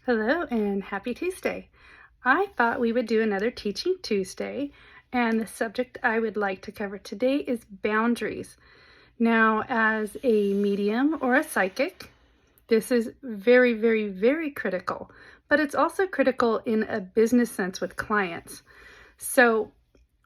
Hello and happy Tuesday. I thought we would do another Teaching Tuesday, and the subject I would like to cover today is boundaries. Now, as a medium or a psychic, this is very, very, very critical, but it's also critical in a business sense with clients. So,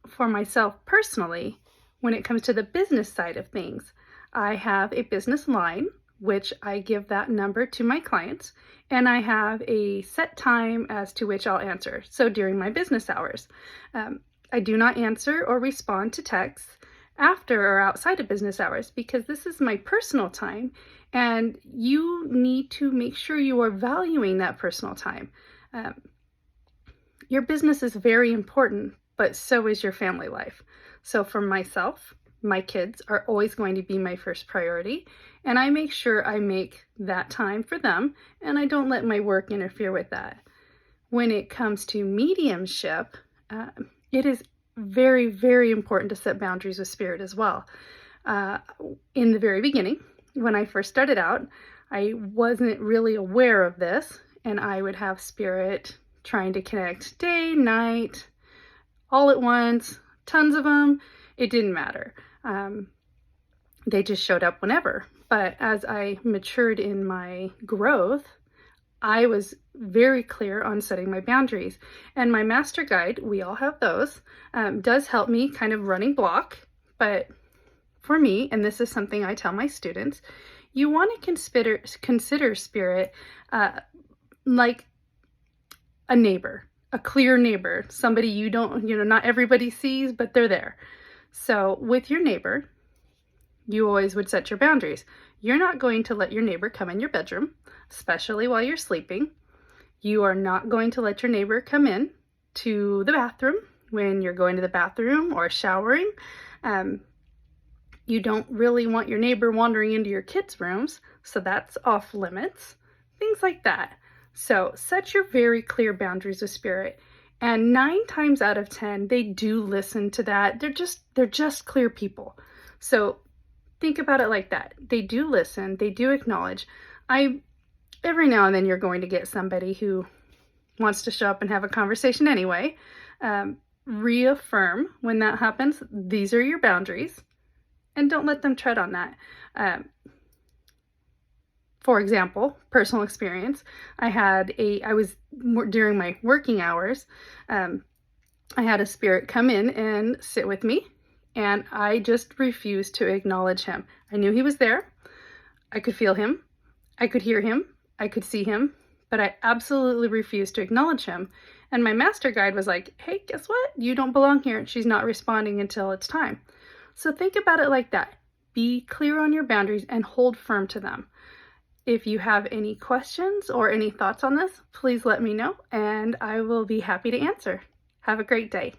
for myself personally, when it comes to the business side of things, I have a business line, which I give that number to my clients, and I have a set time as to which I'll answer. So during my business hours, I do not answer or respond to texts after or outside of business hours because this is my personal time, and you need to make sure you are valuing that personal time. Your business is very important, but so is your family life. So for myself, my kids are always going to be my first priority, and I make sure I make that time for them, and I don't let my work interfere with that. When it comes to mediumship, it is very, very important to set boundaries with spirit as well. In the very beginning, when I first started out, I wasn't really aware of this, and I would have spirit trying to connect day, night, all at once, tons of them. It didn't matter. They just showed up whenever. But as I matured in my growth, I was very clear on setting my boundaries. And my master guide, we all have those, does help me kind of running block. But for me, and this is something I tell my students, you want to consider spirit like a neighbor, a clear neighbor, somebody you don't, not everybody sees, but they're there. So with your neighbor, you always would set your boundaries. You're not going to let your neighbor come in your bedroom, especially while you're sleeping. You are not going to let your neighbor come in to the bathroom when you're going to the bathroom or showering. You don't really want your neighbor wandering into your kids' rooms, so that's off limits. Things like that. So set your very clear boundaries with spirit. And 9 times out of 10, they do listen to that. They're just clear people. So think about it like that. They do listen. They do acknowledge. Every now and then you're going to get somebody who wants to show up and have a conversation anyway. Reaffirm when that happens. These are your boundaries, and don't let them tread on that. For example, personal experience, during my working hours, I had a spirit come in and sit with me, and I just refused to acknowledge him. I knew he was there. I could feel him. I could hear him. I could see him, but I absolutely refused to acknowledge him. And my master guide was like, hey, guess what? You don't belong here. She's not responding until it's time. So think about it like that. Be clear on your boundaries and hold firm to them. If you have any questions or any thoughts on this, please let me know, and I will be happy to answer. Have a great day.